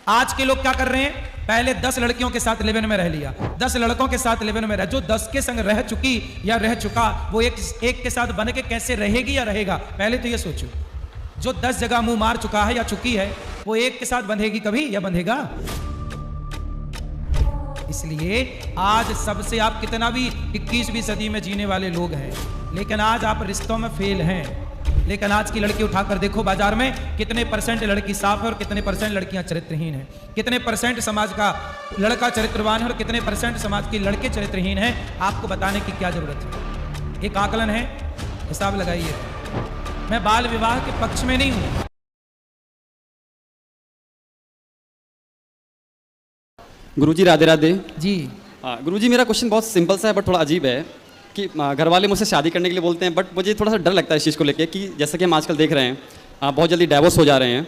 आज के लोग क्या कर रहे हैं, पहले 10 लड़कियों के साथ लिव इन में रह लिया, 10 लड़कों के साथ लिव इन में रह, जो 10 के संग रह चुकी या रह चुका वो एक के साथ बन के कैसे रहेगी या रहेगा, पहले तो ये सोचो। जो 10 जगह मुंह मार चुका है या चुकी है वो एक के साथ बंधेगी कभी या बंधेगा? इसलिए आज सबसे, आप कितना भी 21वीं सदी में जीने वाले लोग हैं, लेकिन आज आप रिश्तों में फेल हैं। लेकिन आज की लड़की उठाकर देखो बाजार में कितने परसेंट लड़की साफ है और कितने परसेंट लड़कियां चरित्रहीन हैं, कितने परसेंट समाज का लड़का चरित्रवान है और कितने परसेंट समाज के लड़के चरित्रहीन हैं। आपको बताने की क्या जरूरत है, एक आकलन है, हिसाब लगाइए। मैं बाल विवाह के पक्ष में नहीं हूं। गुरुजी राधे राधे जी। गुरुजी मेरा क्वेश्चन बहुत सिंपल सा है बट थोड़ा अजीब है कि घर वाले मुझसे शादी करने के लिए बोलते हैं, बट मुझे थोड़ा सा डर लगता है इस चीज़ को लेके कि जैसे कि हम आजकल देख रहे हैं बहुत जल्दी डाइवोर्स हो जा रहे हैं।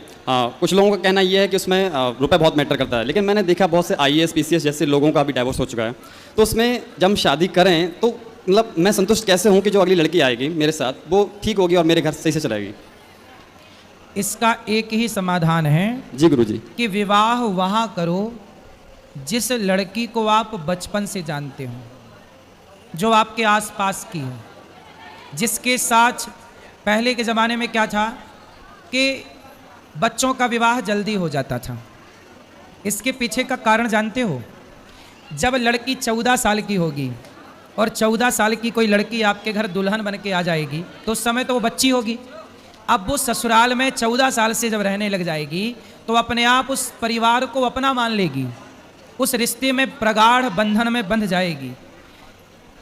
कुछ लोगों का कहना ये है कि उसमें रुपए बहुत मैटर करता है, लेकिन मैंने देखा बहुत से IAS PCS जैसे लोगों का भी डाइवोर्स हो चुका है। तो उसमें जब हम शादी करें तो मतलब मैं संतुष्ट कैसे हूँ कि जो अगली लड़की आएगी मेरे साथ वो ठीक होगी और मेरे घर सही से चलाएगी? इसका एक ही समाधान है जी गुरुजी, कि विवाह वहाँ करो जिस लड़की को आप बचपन से जानते हो, जो आपके आसपास की हो, जिसके साथ पहले के ज़माने में क्या था कि बच्चों का विवाह जल्दी हो जाता था। इसके पीछे का कारण जानते हो? जब लड़की 14 साल की होगी और 14 साल की कोई लड़की आपके घर दुल्हन बन के आ जाएगी तो उस समय तो वो बच्ची होगी। अब वो ससुराल में 14 साल से जब रहने लग जाएगी तो अपने आप उस परिवार को अपना मान लेगी, उस रिश्ते में प्रगाढ़ बंधन में बंध जाएगी।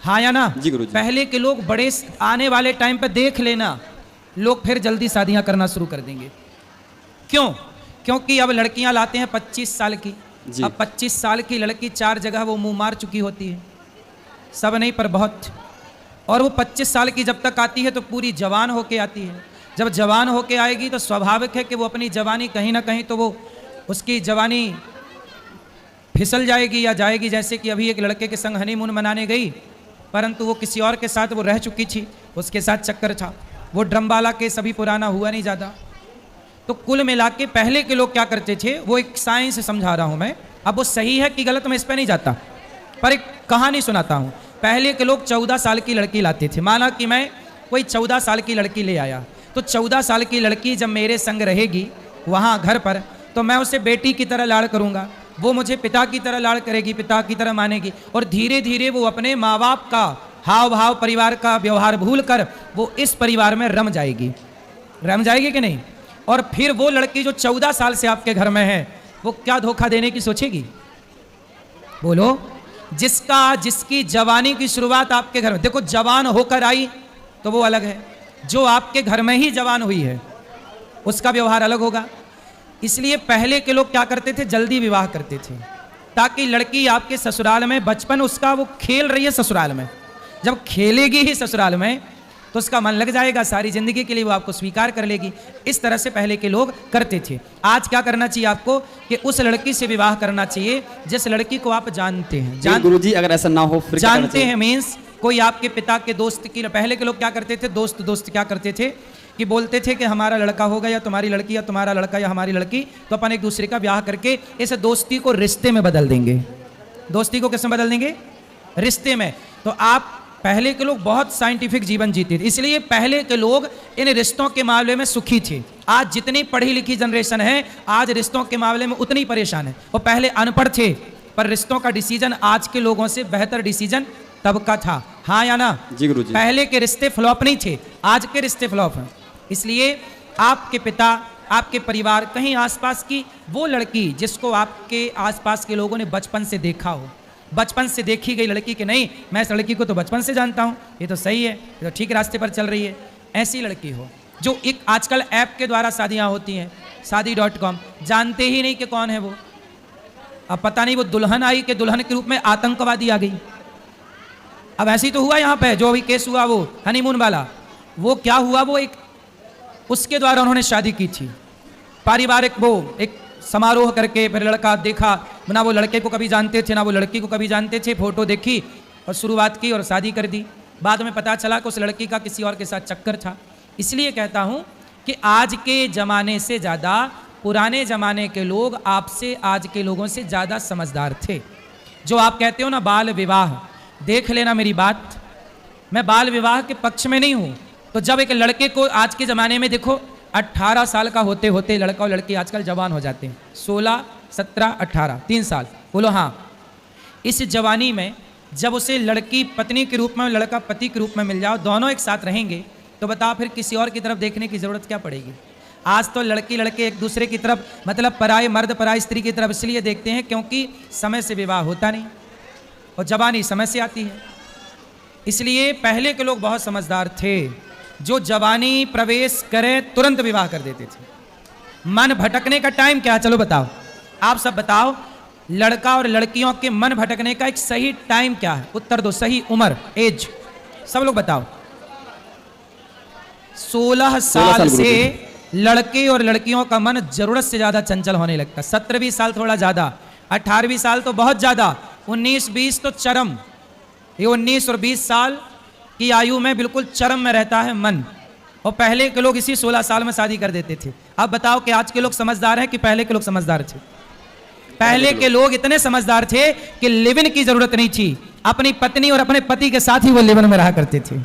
हाँ या ना? जी गुरुजी। पहले के लोग बड़े आने वाले टाइम पे देख लेना, लोग फिर जल्दी शादियां करना शुरू कर देंगे। क्यों? क्योंकि अब लड़कियां लाते हैं 25 साल की। अब 25 साल की लड़की 4 जगह वो मुंह मार चुकी होती है, सब नहीं पर बहुत। और वो 25 साल की जब तक आती है तो पूरी जवान होके आती है। जब जवान होके आएगी तो स्वाभाविक है कि वो अपनी जवानी कहीं ना कहीं तो वो उसकी जवानी फिसल जाएगी या जाएगी। जैसे कि अभी एक लड़के के संग हनीमून मनाने गई, परंतु वो किसी और के साथ वो रह चुकी थी, उसके साथ चक्कर था। वो ड्रमवाला केस अभी पुराना हुआ नहीं ज़्यादा। तो कुल मिला के पहले के लोग क्या करते थे, वो एक साइंस समझा रहा हूँ मैं, अब वो सही है कि गलत मैं इस पर नहीं जाता, पर एक कहानी सुनाता हूँ। पहले के लोग 14 साल की लड़की लाते थे। माना कि मैं कोई 14 साल की लड़की ले आया, तो 14 साल की लड़की जब मेरे संग रहेगी वहाँ घर पर, तो मैं उसे बेटी की तरह लाड़ करूँगा, वो मुझे पिता की तरह लाड़ करेगी, पिता की तरह मानेगी। और धीरे धीरे वो अपने माँ बाप का हाव भाव, परिवार का व्यवहार भूल कर वो इस परिवार में रम जाएगी। रम जाएगी कि नहीं? और फिर वो लड़की जो 14 साल से आपके घर में है वो क्या धोखा देने की सोचेगी? बोलो। जिसकी जवानी की शुरुआत आपके घर में, देखो जवान होकर आई तो वो अलग है, जो आपके घर में ही जवान हुई है उसका व्यवहार अलग होगा। इसलिए पहले के लोग क्या करते थे, जल्दी विवाह करते थे ताकि लड़की आपके ससुराल में, बचपन उसका वो खेल रही है ससुराल में, जब खेलेगी ही ससुराल में तो उसका मन लग जाएगा, सारी जिंदगी के लिए वो आपको स्वीकार कर लेगी। इस तरह से पहले के लोग करते थे। आज क्या करना चाहिए आपको कि उस लड़की से विवाह करना चाहिए जिस लड़की को आप जानते हैं। गुरुजी अगर ऐसा ना हो फिर जानते हैं मीन्स कोई आपके पिता के दोस्त की। पहले के लोग क्या करते थे, दोस्त क्या करते थे कि बोलते थे कि हमारा लड़का होगा या तुम्हारी लड़की, या तुम्हारा लड़का या हमारी लड़की, तो अपन एक दूसरे का ब्याह करके इस दोस्ती को रिश्ते में बदल देंगे। दोस्ती को किसमें बदल देंगे? रिश्ते में। तो आप पहले के लोग बहुत साइंटिफिक जीवन जीते थे, इसलिए पहले के लोग इन रिश्तों के मामले में सुखी थे। आज जितनी पढ़ी लिखी जनरेशन है आज रिश्तों के मामले में उतनी परेशान है। वो पहले अनपढ़ थे पर रिश्तों का डिसीजन आज के लोगों से बेहतर डिसीजन तब का था। हाँ या ना? जी गुरुजी। पहले के रिश्ते फ्लॉप नहीं थे, आज के रिश्ते फ्लॉप हैं। इसलिए आपके पिता, आपके परिवार, कहीं आसपास की वो लड़की जिसको आपके आसपास के लोगों ने बचपन से देखा हो, बचपन से देखी गई लड़की कि नहीं मैं इस लड़की को तो बचपन से जानता हूँ, ये तो सही है, ये तो ठीक रास्ते पर चल रही है, ऐसी लड़की हो। जो एक आजकल ऐप के द्वारा शादियाँ होती हैं, शादी.com, जानते ही नहीं कि कौन है वो। अब पता नहीं वो दुल्हन आई कि दुल्हन के रूप में आतंकवादी आ गई। अब ऐसी तो हुआ यहाँ पे जो अभी केस हुआ वो हनीमून वाला, वो क्या हुआ, वो एक उसके द्वारा उन्होंने शादी की थी, पारिवारिक वो एक समारोह करके, फिर लड़का देखा, ना वो लड़के को कभी जानते थे ना वो लड़की को कभी जानते थे, फोटो देखी और शुरुआत की और शादी कर दी। बाद में पता चला कि उस लड़की का किसी और के साथ चक्कर था। इसलिए कहता हूँ कि आज के ज़माने से ज़्यादा पुराने जमाने के लोग आपसे आज के लोगों से ज़्यादा समझदार थे। जो आप कहते हो ना बाल विवाह, देख लेना मेरी बात, मैं बाल विवाह के पक्ष में नहीं हूँ। तो जब एक लड़के को आज के ज़माने में देखो 18 साल का होते होते लड़का और लड़की आजकल जवान हो जाते हैं, 16, 17, 18, 3 साल, बोलो हाँ। इस जवानी में जब उसे लड़की पत्नी के रूप में, लड़का पति के रूप में मिल जाओ, दोनों एक साथ रहेंगे, तो बताओ फिर किसी और की तरफ देखने की ज़रूरत क्या पड़ेगी। आज तो लड़की लड़के एक दूसरे की तरफ, मतलब पराए मर्द पराई स्त्री की तरफ इसलिए देखते हैं क्योंकि समय से विवाह होता नहीं और जवानी समय से आती है। इसलिए पहले के लोग बहुत समझदार थे, जो जवानी प्रवेश करे तुरंत विवाह कर देते थे। मन भटकने का टाइम क्या, चलो बताओ, आप सब बताओ, लड़का और लड़कियों के मन भटकने का एक सही टाइम क्या है, उत्तर दो, सही उम्र, एज, सब लोग बताओ। 16 साल से लड़के और लड़कियों का मन जरूरत से ज्यादा चंचल होने लगता है। 17-20 साल थोड़ा ज्यादा, 18-20 साल तो बहुत ज्यादा, 19-20 तो चरम। ये 19 और 20 साल की आयु में बिल्कुल चरम में रहता है मन। और पहले के लोग इसी 16 साल में शादी कर देते थे। अब बताओ कि आज के लोग समझदार हैं कि पहले के लोग समझदार थे? पहले के लोग इतने समझदार थे कि लिव इन की जरूरत नहीं थी, अपनी पत्नी और अपने पति के साथ ही वो लिव इन में रहा करते थे।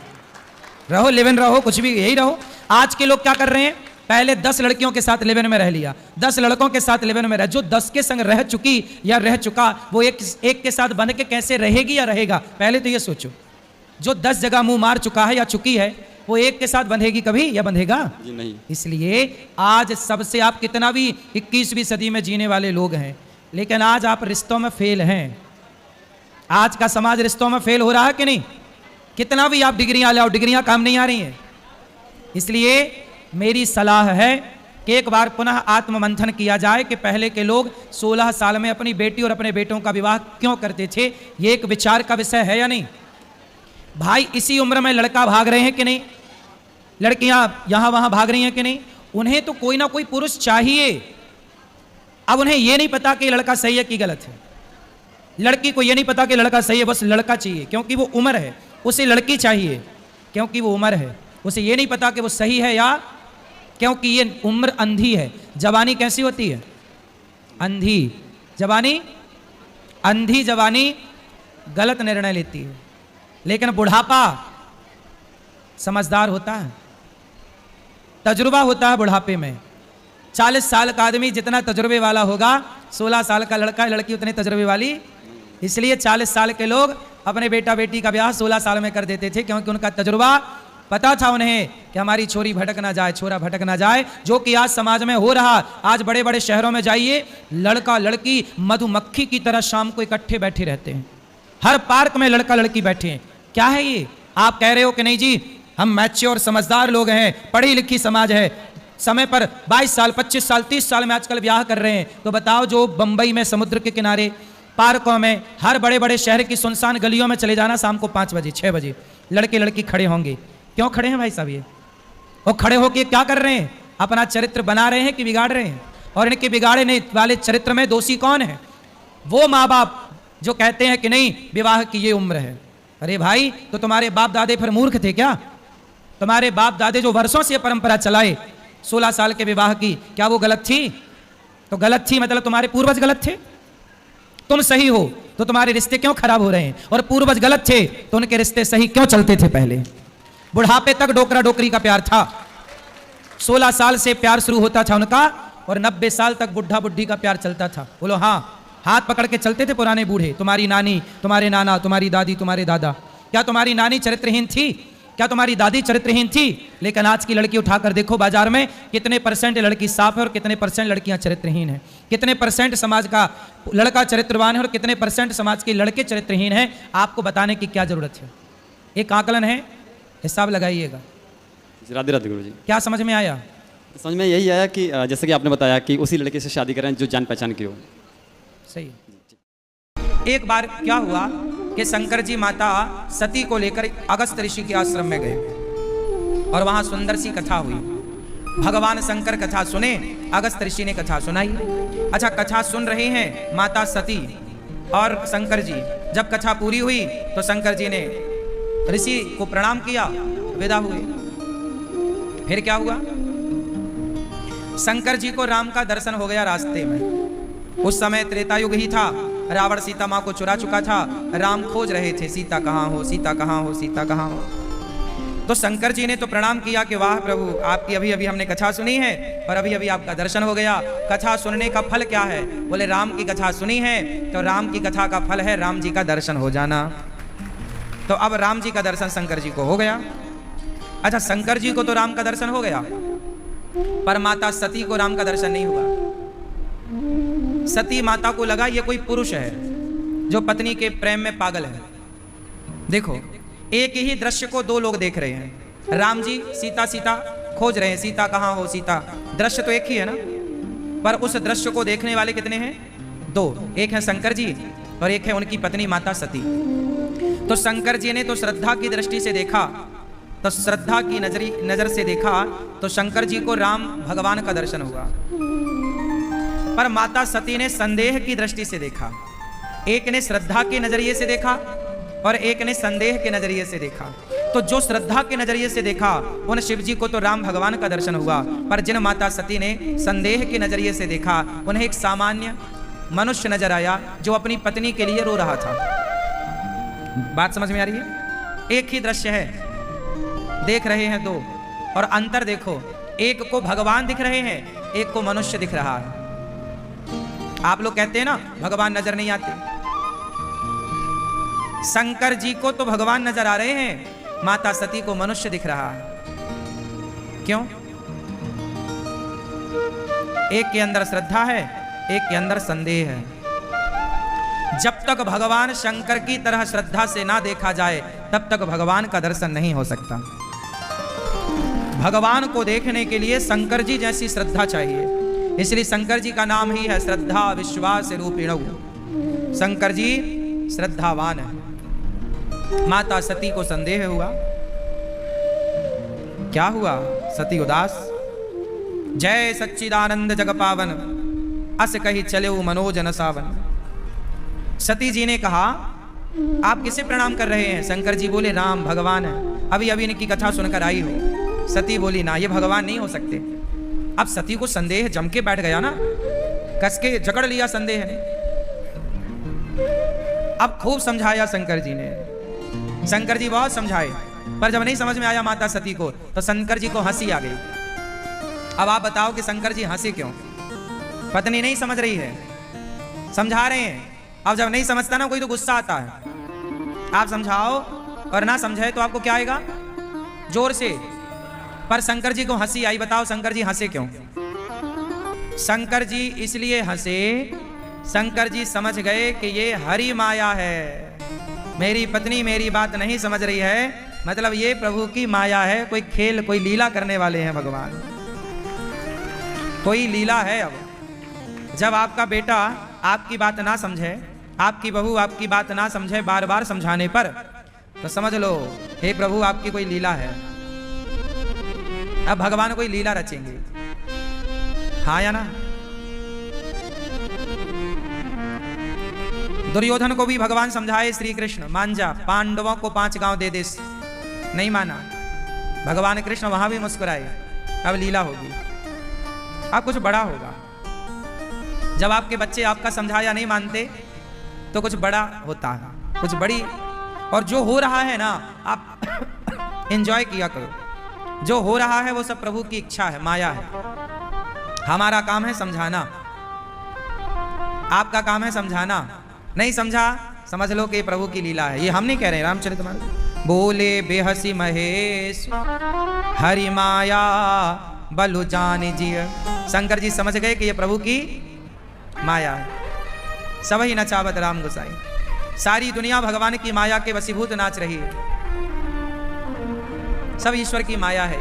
रहो, लिव इन रहो, कुछ भी यही रहो। आज के लोग क्या कर रहे हैं, पहले 10 लड़कियों के साथ लिव इन में रह लिया, 10 लड़कों के साथ लिव इन में रह, जो 10 के संग रह चुकी या रह चुका वो एक के साथ बंध के कैसे रहेगी या रहेगा, पहले तो ये सोचो। जो 10 जगह मुंह मार चुका है या चुकी है, वो एक के साथ बंधेगी कभी या बंधेगा? जी नहीं। इसलिए आज सबसे, आप कितना भी 21वीं सदी में जीने वाले लोग हैं, लेकिन आज आप रिश्तों में फेल हैं। आज का समाज रिश्तों में फेल हो रहा है कि नहीं? कितना भी आप डिग्रियां लाओ, डिग्रियां काम नहीं आ रही हैं। इसलिए मेरी सलाह है कि एक बार पुनः आत्ममंथन किया जाए कि पहले के लोग 16 साल में अपनी बेटी और अपने बेटों का विवाह क्यों करते थे। ये एक विचार का विषय है या नहीं? भाई इसी उम्र में लड़का भाग रहे हैं कि नहीं, लड़कियां यहां वहां भाग रही हैं कि नहीं? उन्हें तो कोई ना कोई पुरुष चाहिए। अब उन्हें यह नहीं पता कि लड़का सही है कि गलत है, लड़की को यह नहीं पता कि लड़का सही है, बस लड़का चाहिए क्योंकि वो उम्र है, उसे लड़की चाहिए क्योंकि वो उम्र है, उसे ये नहीं पता कि वो सही है या, क्योंकि ये उम्र अंधी है। जवानी कैसी होती है? अंधी जवानी, अंधी जवानी गलत निर्णय लेती है, लेकिन बुढ़ापा समझदार होता है, तजुर्बा होता है बुढ़ापे में। 40 साल का आदमी जितना तजुर्बे वाला होगा, 16 साल का लड़का लड़की उतने तजुर्बे वाली। इसलिए 40 साल के लोग अपने बेटा बेटी का ब्याह 16 साल में कर देते थे, क्योंकि उनका तजुर्बा, पता था उन्हें कि हमारी छोरी भटक ना जाए, छोरा भटक ना जाए, जो कि आज समाज में हो रहा। आज बड़े बड़े शहरों में जाइए, लड़का लड़की मधुमक्खी की तरह शाम को इकट्ठे बैठे रहते हैं, हर पार्क में लड़का लड़की बैठे हैं। क्या है ये? आप कह रहे हो कि नहीं जी हम मैच्योर समझदार लोग हैं, पढ़ी लिखी समाज है, समय पर 22 साल 25 साल 30 साल में आजकल ब्याह कर रहे हैं। तो बताओ, जो बंबई में समुद्र के किनारे पार्कों में, हर बड़े बड़े शहर की सुनसान गलियों में चले जाना, शाम को 5 बजे 6 बजे लड़के लड़की खड़े होंगे। क्यों खड़े हैं भाई साहब? ये वो खड़े होके क्या कर रहे हैं? अपना चरित्र बना रहे हैं कि बिगाड़ रहे हैं? और इनके बिगाड़ने वाले चरित्र में दोषी कौन है? वो माँ बाप जो कहते हैं कि नहीं विवाह की ये उम्र है। अरे भाई, तो तुम्हारे बाप दादे फिर मूर्ख थे क्या? तुम्हारे बाप दादे जो वर्षों से परंपरा चलाए 16 साल के विवाह की, क्या वो गलत थी? तो गलत थी मतलब तुम्हारे पूर्वज गलत थे। तुम सही हो तो तुम्हारे रिश्ते क्यों खराब हो रहे हैं? और पूर्वज गलत थे तो उनके रिश्ते सही क्यों चलते थे? पहले बुढ़ापे तक डोकरा डोकरी का प्यार था, 16 साल से प्यार शुरू होता था उनका, और 90 साल तक बुढ़ा बुढ़ी का प्यार चलता था। बोलो हाँ, हाथ पकड़ के चलते थे पुराने बूढ़े। तुम्हारी नानी, तुम्हारे नाना, तुम्हारी दादी, तुम्हारे दादा। क्या तुम्हारी नानी चरित्रहीन थी? क्या तुम्हारी दादी चरित्रहीन थी? लेकिन आज की लड़की उठाकर देखो बाजार में, कितने % लड़की साफ है और कितने % लड़कियां चरित्रहीन हैं। कितने % समाज का लड़का चरित्रवान है और कितने % समाज के लड़के चरित्रहीन हैं। आपको बताने की क्या जरूरत है? एक आकलन है, हिसाब लगाइएगा। राधे राधे गुरु जी। क्या समझ में आया? समझ में यही आया कि जैसे कि आपने बताया कि उसी लड़के से शादी करें जो जान पहचान की हो। सही। एक बार क्या हुआ कि शंकर जी माता सती को लेकर अगस्त ऋषि के आश्रम में गए और वहां सुंदर सी कथा हुई। भगवान शंकर कथा सुने, अगस्त ऋषि ने कथा सुनाई। अच्छा, कथा सुन रहे हैं माता सती और शंकर जी। जब कथा पूरी हुई तो शंकर जी ने ऋषि को प्रणाम किया, विदा हुए। फिर क्या हुआ? शंकर जी को राम का दर्शन हो गया रास्ते में। उस समय त्रेता युग ही था, रावण सीता माँ को चुरा चुका था, राम खोज रहे थे सीता कहाँ हो, सीता कहाँ हो, सीता कहाँ हो। तो शंकर जी ने तो प्रणाम किया कि वाह प्रभु, आपकी अभी अभी हमने कथा सुनी है और अभी अभी आपका दर्शन हो गया। कथा सुनने का फल क्या है? बोले राम की कथा सुनी है तो राम की कथा का फल है राम जी का दर्शन हो जाना। तो अब राम जी का दर्शन शंकर जी को हो गया। अच्छा, शंकर जी को तो राम का दर्शन हो गया, पर माता सती को राम का दर्शन नहीं हुआ। सती माता को लगा ये कोई पुरुष है जो पत्नी के प्रेम में पागल है। देखो, एक ही दृश्य को दो लोग देख रहे हैं। राम जी सीता सीता खोज रहे हैं, सीता कहाँ हो सीता, दृश्य तो एक ही है ना, पर उस दृश्य को देखने वाले कितने हैं? दो। एक है शंकर जी और एक है उनकी पत्नी माता सती। तो शंकर जी ने तो श्रद्धा की दृष्टि से देखा, तो श्रद्धा की नजर से देखा तो शंकर जी को राम भगवान का दर्शन हुआ। पर माता सती ने संदेह की दृष्टि से देखा। एक ने श्रद्धा के नजरिए से देखा और एक ने संदेह के नजरिए से देखा। तो जो श्रद्धा के नजरिए से देखा उन शिव जी को तो राम भगवान का दर्शन हुआ, पर जिन माता सती ने संदेह के नजरिए से देखा उन्हें एक सामान्य मनुष्य नजर आया जो अपनी पत्नी के लिए रो रहा था। बात समझ में आ रही है? एक ही दृश्य है, देख रहे हैं दो, और अंतर देखो, एक को भगवान दिख रहे हैं, एक को मनुष्य दिख रहा है। आप लोग कहते हैं ना भगवान नजर नहीं आते, शंकर जी को तो भगवान नजर आ रहे हैं, माता सती को मनुष्य दिख रहा है। क्यों? एक के अंदर श्रद्धा है, एक के अंदर संदेह है। जब तक भगवान शंकर की तरह श्रद्धा से ना देखा जाए तब तक भगवान का दर्शन नहीं हो सकता। भगवान को देखने के लिए शंकर जी जैसी श्रद्धा चाहिए, इसलिए शंकर जी का नाम ही है श्रद्धा विश्वास रूपिण। शंकर जी श्रद्धावान है। माता सती को संदेह हुआ। क्या हुआ? सती उदास। जय सच्चिदानंद जग पावन, अस कही चले मनोजन सावन। सती जी ने कहा आप किसे प्रणाम कर रहे हैं? शंकर जी बोले राम भगवान है, अभी अभी इनकी कथा सुनकर आई हो। सती बोली ना, ये भगवान नहीं हो सकते। अब सती को संदेह जम के बैठ गया ना, कस के जकड़ लिया संदेह ने। अब खूब समझाया शंकर जी ने, शंकर जी बहुत समझाए, पर जब नहीं समझ में आया माता सती को तो शंकर जी को हंसी आ गई। अब आप बताओ कि शंकर जी हंसे क्यों? पत्नी नहीं समझ रही है, समझा रहे हैं। अब जब नहीं समझता ना कोई तो गुस्सा आता है। आप समझाओ और ना समझे तो आपको क्या आएगा? जोर से। पर शंकर जी को हंसी आई। बताओ शंकर जी हंसे क्यों? शंकर जी इसलिए हंसे, शंकर जी समझ गए कि ये हरि माया है। मेरी पत्नी मेरी बात नहीं समझ रही है, मतलब ये प्रभु की माया है, कोई खेल कोई लीला करने वाले हैं भगवान, कोई लीला है। अब जब आपका बेटा आपकी बात ना समझे, आपकी बहू आपकी बात ना समझे बार बार समझाने पर, तो समझ लो हे प्रभु आपकी कोई लीला है। अब भगवान कोई लीला रचेंगे, हाँ या ना? दुर्योधन को भी भगवान समझाए, श्री कृष्ण मान जा, पांडवों को 5 गांव दे दे, नहीं माना। भगवान कृष्ण वहां भी मुस्कुराए। अब लीला होगी, अब कुछ बड़ा होगा। जब आपके बच्चे आपका समझाया नहीं मानते तो कुछ बड़ा होता है, कुछ बड़ी। और जो हो रहा है ना आप एंजॉय किया करो। जो हो रहा है वो सब प्रभु की इच्छा है, माया है। हमारा काम है समझाना, आपका काम है समझाना। नहीं समझा समझ लो कि प्रभु की लीला है। ये हम नहीं कह रहे, रामचरितमानस बोले बेहसी महेश हरि माया बलु जान जिय। शंकर जी समझ गए कि ये प्रभु की माया है। सब ही नचावत राम गोसाई, सारी दुनिया भगवान की माया के वशीभूत नाच रही है। सब ईश्वर की माया है।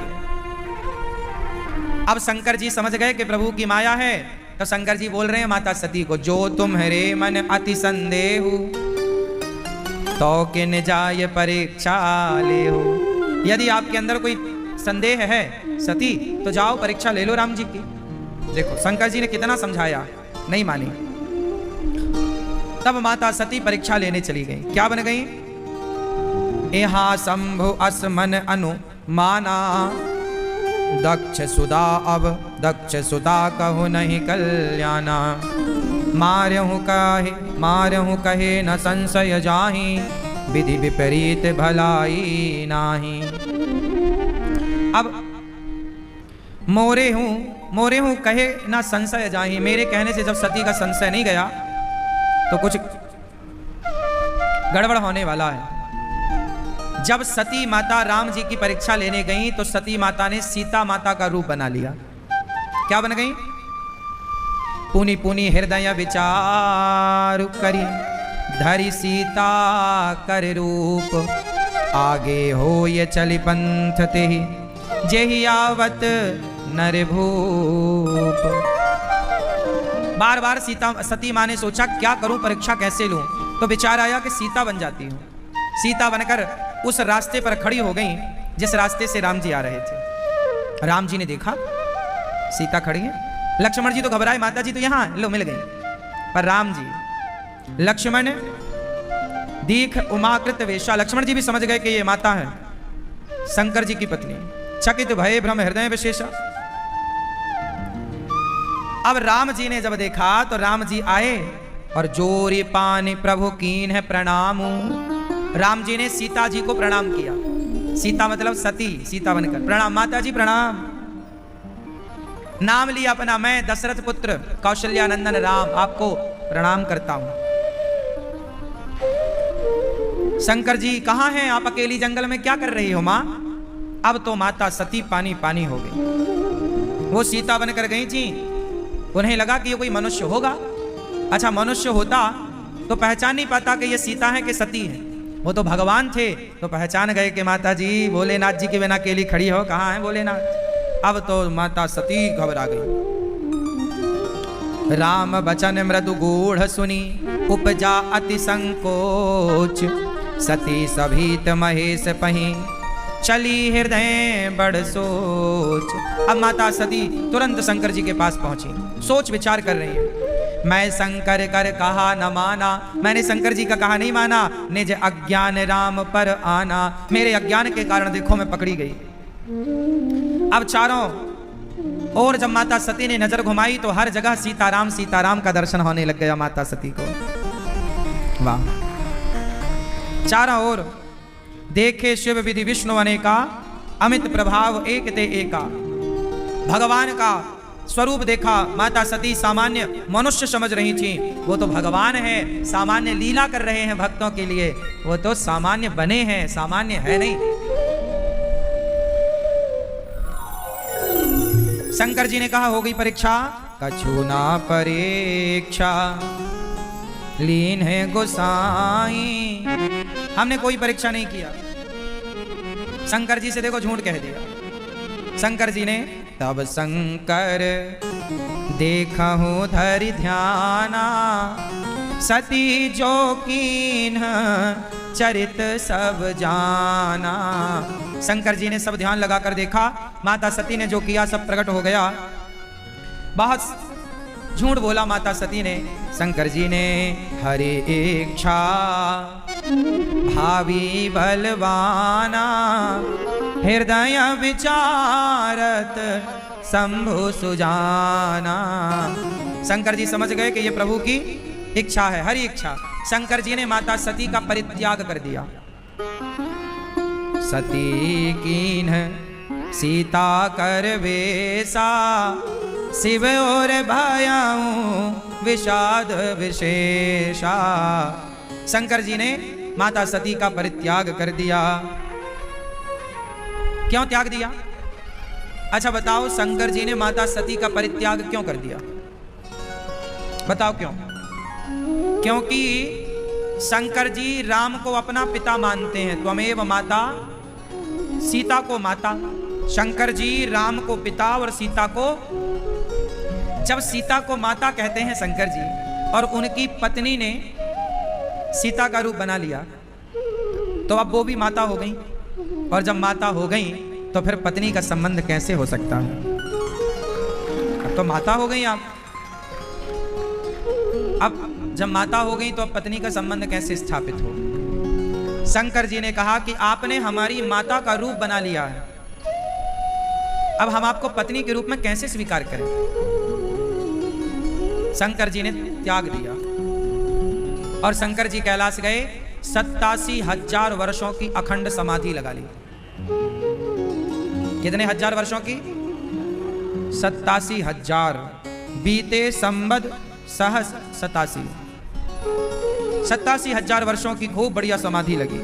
अब शंकर जी समझ गए कि प्रभु की माया है, तो शंकर जी बोल रहे हैं माता सती को, जो तुम्हारे मन अति संदेह तो किन जाय परीक्षा ले हो। यदि आपके अंदर कोई संदेह है सती, तो जाओ परीक्षा ले लो राम जी की। देखो शंकर जी ने कितना समझाया, नहीं मानी। तब माता सती परीक्षा लेने चली गई। क्या बन गई? यहाँ शंभु असमन अनुमाना दक्ष सुदा कहु नहीं कल्याणा, मारहु कहे न संशय जाहि, विधि विपरीत भलाई नाही। अब मोरे हूँ कहे ना संशय जाहि, मेरे कहने से जब सती का संशय नहीं गया तो कुछ गड़बड़ होने वाला है। जब सती माता राम जी की परीक्षा लेने गई तो सती माता ने सीता माता का रूप बना लिया। क्या बन गई? पुनि पुनि हृदय विचार करी, धरि सीता कर रूप, आगे हो ये चली पंथ तेहि, जेहि आवत नर भूप। बार बार सती माँ ने सोचा क्या करूं, परीक्षा कैसे लूं, तो विचार आया कि सीता बन जाती हूं। सीता बनकर उस रास्ते पर खड़ी हो गई जिस रास्ते से राम जी आ रहे थे। राम जी ने देखा सीता खड़ी है, लक्ष्मण जी तो घबराए, माता जी तो यहां लो मिल गई, पर राम जी लक्ष्मण दीख उमाकृत वेशा, लक्ष्मण जी भी समझ गए कि ये माता है शंकर जी की पत्नी। चकित भय भ्रम हृदय विशेषा। अब राम जी ने जब देखा तो राम जी आए और जोरी पानी प्रभु कीन है प्रणाम। राम जी ने सीता जी को प्रणाम किया। सीता मतलब सती, सीता बनकर प्रणाम, माता जी प्रणाम। नाम लिया अपना, मैं दशरथ पुत्र कौशल्यानंदन राम आपको प्रणाम करता हूं। शंकर जी कहां हैं आप? अकेली जंगल में क्या कर रही हो मां? अब तो माता सती पानी पानी हो गई। वो सीता बनकर गई थी, उन्हें लगा कि ये कोई मनुष्य होगा। अच्छा मनुष्य होता तो पहचान नहीं पाता कि ये सीता है कि सती है। वो तो भगवान थे तो पहचान गए कि माता जी भोलेनाथ जी के बिना अकेली खड़ी हो, कहाँ है भोलेनाथ। अब तो माता सती घबरा गई। राम वचन मृदु गूढ़ सुनी, उपजा अति संकोच, सती सभीत महेश पही, चली हृदय बड़ सोच। अब माता सती तुरंत शंकर जी के पास पहुंची, सोच विचार कर रही है। मैं शंकर कर कहा न माना, मैंने शंकर जी का कहा नहीं माना, निज अज्ञान राम पर आना, मेरे अज्ञान के कारण देखो मैं पकड़ी गई। अब चारों और जब माता सती ने नजर घुमाई तो हर जगह सीताराम का दर्शन होने लग गया माता सती को। वाह! चारों ओर देखे शिव विधि विष्णु अनेका, अमित प्रभाव एक ते एका। भगवान का स्वरूप देखा। माता सती सामान्य मनुष्य समझ रही थी, वो तो भगवान है, सामान्य लीला कर रहे हैं भक्तों के लिए, वो तो सामान्य बने हैं, सामान्य है नहीं। शंकर जी ने कहा हो गई परीक्षा? कछु ना परीक्षा लीन है गोसाई, हमने कोई परीक्षा नहीं किया। शंकर जी से देखो झूठ कह दिया। शंकर जी ने तब शंकर देखहु धरि ध्याना, सती जो कीन चरित सब जाना। शंकर जी ने सब ध्यान लगाकर देखा, माता सती ने जो किया सब प्रकट हो गया। बहुत झूठ बोला माता सती ने। शंकर जी ने हरि इच्छा भावी बलवाना, हृदय विचारत शंभु सुजाना। शंकर जी समझ गए कि ये प्रभु की इच्छा है, हरि इच्छा। शंकर जी ने माता सती का परित्याग कर दिया। सती कीन सीता कर वेसा, शिव और भयाऊं विषाद विशेषा। शंकर जी ने माता सती का परित्याग कर दिया। क्यों त्याग दिया? अच्छा बताओ, शंकर जी ने माता सती का परित्याग क्यों कर दिया? बताओ क्यों? क्योंकि शंकर जी राम को अपना पिता मानते हैं। त्वमेव माता, सीता को माता। शंकर जी राम को पिता और सीता को, जब सीता को माता कहते हैं शंकर जी, और उनकी पत्नी ने सीता का रूप बना लिया, तो अब वो भी माता हो गई। और जब माता हो गई तो फिर पत्नी का संबंध कैसे हो सकता है? अब तो माता हो गई आप। अब जब माता हो गई तो अब पत्नी का संबंध कैसे स्थापित हो? शंकर जी ने कहा कि आपने हमारी माता का रूप बना लिया है, अब हम आपको पत्नी के रूप में कैसे स्वीकार करें? शंकर जी ने त्याग दिया और शंकर जी कैलाश गए। 87,000 वर्षों की अखंड समाधि लगा ली। कितने हजार वर्षों की? 87,000। बीते संबद सहस 87,000 वर्षों की खूब बढ़िया समाधि लगी।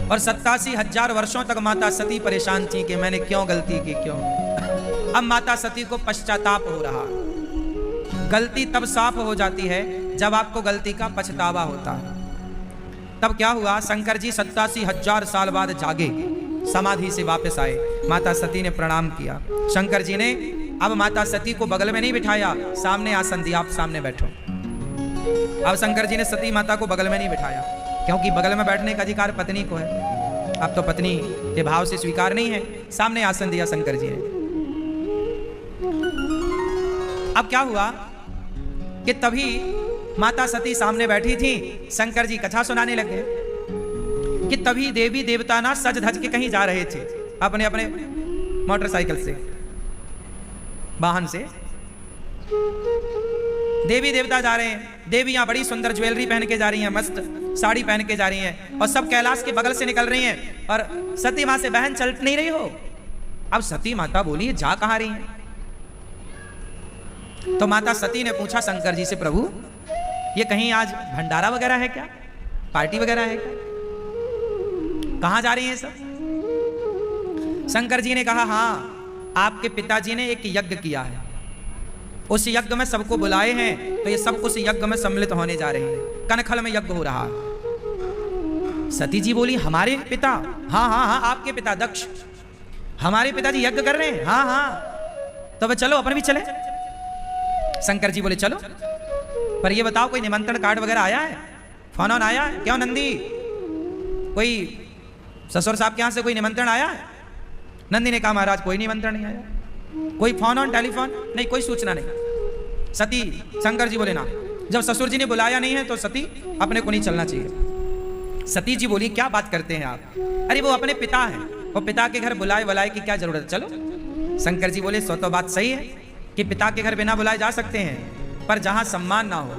और 87,000 वर्षों तक माता सती परेशान थी कि मैंने क्यों गलती की, क्यों। अब माता सती को पश्चाताप हो रहा। गलती तब साफ हो जाती है जब आपको गलती का पछतावा होता है। तब क्या हुआ? शंकर जी 87,000 साल बाद जागे, समाधि से वापस आए। माता सती ने प्रणाम किया। शंकर जी ने अब माता सती को बगल में नहीं बिठाया, सामने आसन दिया, आप सामने बैठो। अब शंकर जी ने सती माता को बगल में नहीं बिठाया, क्योंकि बगल में बैठने का अधिकार पत्नी को है। अब तो पत्नी के भाव से स्वीकार नहीं है। सामने आसन दिया शंकर जी ने। अब क्या हुआ कि तभी माता सती सामने बैठी थी, शंकर जी कथा सुनाने लगे कि तभी देवी देवता ना सज धज के कहीं जा रहे थे, अपने अपने मोटरसाइकिल से, वाहन से देवी देवता जा रहे हैं। देवियां बड़ी सुंदर ज्वेलरी पहन के जा रही हैं, मस्त साड़ी पहन के जा रही हैं, और सब कैलाश के बगल से निकल रही हैं। और सती मां से बहन चल नहीं रही हो। अब सती माता बोली जा कहां रही हैं? तो माता सती ने पूछा शंकर जी से, प्रभु ये कहीं आज भंडारा वगैरह है क्या, पार्टी वगैरह है क्या, कहां जा रही हैं सब? शंकर जी ने कहा, हाँ आपके पिताजी ने एक यज्ञ किया है, उस यज्ञ में सबको बुलाए हैं, तो ये सब उस यज्ञ में सम्मिलित होने जा रहे हैं। कनखल में यज्ञ हो रहा है। सती जी बोली, हमारे पिता? हाँ हाँ हाँ आपके पिता दक्ष, हमारे पिताजी यज्ञ कर रहे हैं? हाँ हाँ, तो अब चलो अपन भी चले। शंकर जी बोले चलो, पर ये बताओ कोई निमंत्रण कार्ड वगैरह आया है, फोन ऑन आया है? क्यों नंदी, कोई ससुर साहब के यहां से कोई निमंत्रण आया है? नंदी ने कहा, महाराज कोई निमंत्रण नहीं आया, कोई फोन ऑन टेलीफोन नहीं, कोई सूचना नहीं। सती शंकर जी बोले ना, जब ससुर जी ने बुलाया नहीं है तो सती अपने को नहीं चलना चाहिए। सती जी बोली, क्या बात करते हैं आप, अरे वो अपने पिता हैं, वो पिता के घर बुलाए बुलाए की क्या जरूरत, चलो। शंकर जी बोले, सो तो बात सही है कि पिता के घर बिना बुलाए जा सकते हैं, पर जहां सम्मान ना हो।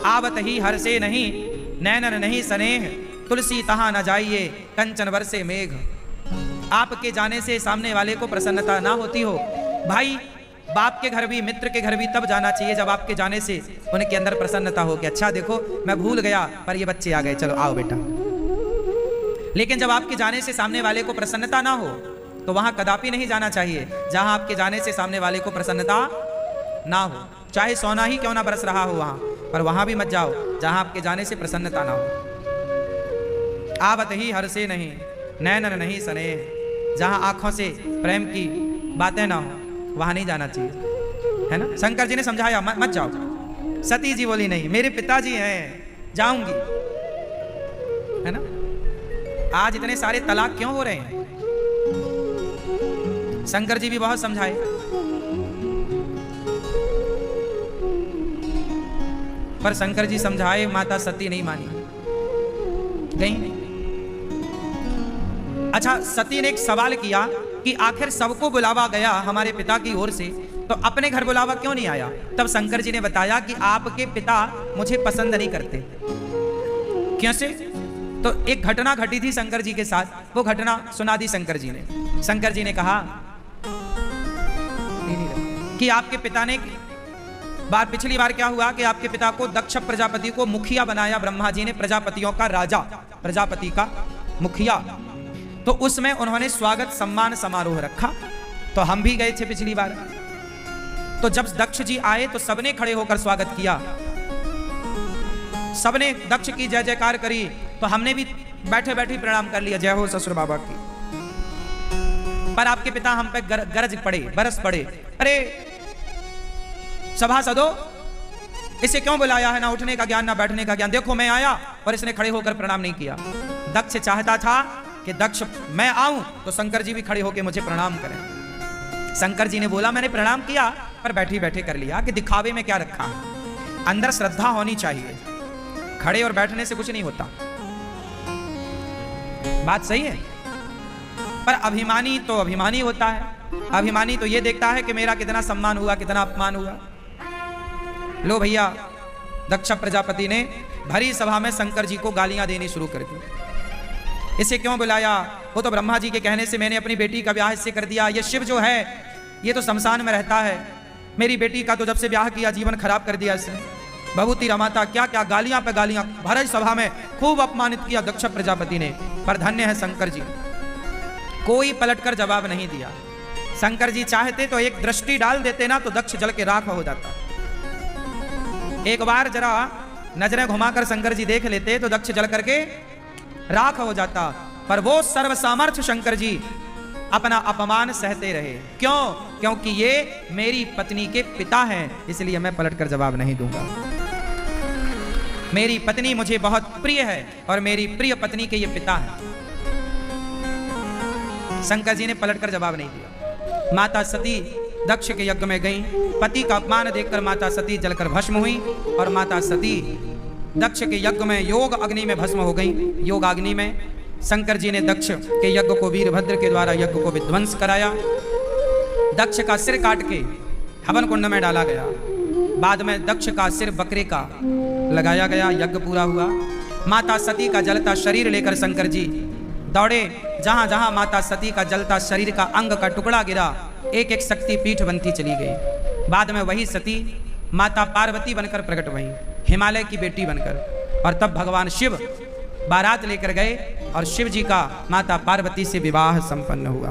आवत ही हर से नहीं, नैनन नहीं स्नेह, तुलसी तहां न जाइए, कंचन वर्षे मेघ। आपके जाने से सामने वाले को प्रसन्नता ना होती हो। भाई बाप के घर भी, मित्र के घर भी तब जाना चाहिए जब आपके जाने से उनके अंदर प्रसन्नता हो कि अच्छा देखो मैं भूल गया पर ये बच्चे आ गए, चलो आओ बेटा। लेकिन जब आपके जाने से सामने वाले को प्रसन्नता ना हो तो वहां कदापि नहीं जाना चाहिए जहां आपके जाने से सामने वाले को प्रसन्नता ना हो। चाहे सोना ही क्यों ना बरस रहा हो वहां, पर वहां भी मत जाओ जहां आपके जाने से प्रसन्नता ना हो। आवत ही हर से नहीं, नैनन नहीं स्नेह, जहां आंखों से प्रेम की बातें ना हो वहां नहीं जाना चाहिए, है ना। शंकर जी ने समझाया मत जाओ। सती जी बोली, नहीं मेरे पिताजी हैं, जाऊंगी, है ना। आज इतने सारे तलाक क्यों हो रहे हैं? शंकर जी भी बहुत समझाए, पर शंकर जी समझाए, माता सती नहीं मानी, गई नहीं। अच्छा, सती ने एक सवाल किया कि आखिर सबको बुलावा गया हमारे पिता की ओर से, तो अपने घर बुलावा क्यों नहीं आया? तब शंकर जी ने बताया कि आपके पिता मुझे पसंद नहीं करते। कैसे? तो एक घटना घटी थी शंकर जी के साथ, वो घटना सुना दी शंकर जी ने। शंकर जी ने कहा कि आपके पिता ने पिछली बार क्या हुआ कि आपके पिता को दक्ष प्रजापति को मुखिया बनाया ब्रह्मा जी ने, प्रजापतियों का राजा, प्रजापति का मुखिया। तो उसमें उन्होंने स्वागत सम्मान समारोह रखा, तो हम भी गए थे पिछली बार। तो जब दक्ष जी आए तो सबने खड़े होकर स्वागत किया, सबने दक्ष की जय जयकार करी, तो हमने भी बैठे बैठे प्रणाम कर लिया, जय हो ससुर बाबा की। पर आपके पिता हम पे गरज पड़े, बरस पड़े, अरे सभासदों इसे क्यों बुलाया है, ना उठने का ज्ञान ना बैठने का ज्ञान, देखो मैं आया और इसने खड़े होकर प्रणाम नहीं किया। दक्ष चाहता था कि दक्ष मैं आऊं तो शंकर जी भी खड़े होकर मुझे प्रणाम करें। शंकर जी ने बोला मैंने प्रणाम किया पर बैठे बैठे कर लिया, कि दिखावे में क्या रखा है, अंदर श्रद्धा होनी चाहिए, खड़े और बैठने से कुछ नहीं होता। बात सही है। पर अभिमानी तो अभिमानी होता है, अभिमानी तो ये देखता है कि मेरा कितना सम्मान हुआ, कितना अपमान हुआ। लो भैया, दक्ष प्रजापति ने भरी सभा में शंकर जी को गालियां देनी शुरू कर दी। इसे क्यों बुलाया? वो तो ब्रह्मा जी के कहने से मैंने अपनी बेटी का ब्याह इससे कर दिया। ये शिव जो है ये तो शमशान में रहता है, मेरी बेटी का तो जब से ब्याह किया जीवन खराब कर दिया इसने। भभूति रमाता, क्या क्या गालियां पे गालियां, भरी सभा में खूब अपमानित किया दक्ष प्रजापति ने। पर धन्य है शंकर जी, कोई पलटकर जवाब नहीं दिया। शंकर जी चाहते तो एक दृष्टि डाल देते ना तो दक्ष जल के राख हो जाता। एक बार जरा नजरें घुमाकर शंकर जी देख लेते तो दक्ष जल करके राख हो जाता। पर वो सर्व सामर्थ्य शंकर जी अपना अपमान सहते रहे। क्यों? क्योंकि ये मेरी पत्नी के पिता हैं, इसलिए मैं पलटकर जवाब नहीं दूंगा। मेरी पत्नी मुझे बहुत प्रिय है और मेरी प्रिय पत्नी के ये पिता हैं। शंकर जी ने पलटकर जवाब नहीं दिया। माता सती दक्ष के यज्ञ में गई, पति का अपमान देखकर माता सती जलकर भस्म हुई और माता सती दक्ष के यज्ञ में योग अग्नि में भस्म हो गई। योग अग्नि में शंकर जी ने दक्ष के यज्ञ को वीरभद्र के द्वारा यज्ञ को विध्वंस कराया। दक्ष का सिर काट के हवन कुंड में डाला गया। बाद में दक्ष का सिर बकरे का लगाया गया, यज्ञ पूरा हुआ। माता सती का जलता शरीर लेकर शंकर जी दौड़े। जहां जहां माता सती का जलता शरीर का अंग का टुकड़ा गिरा, एक एक शक्ति पीठ बनती चली गई। बाद में वही सती माता पार्वती बनकर प्रकट हुई, हिमालय की बेटी बनकर। और तब भगवान शिव बारात लेकर गए और शिव जी का माता पार्वती से विवाह संपन्न हुआ।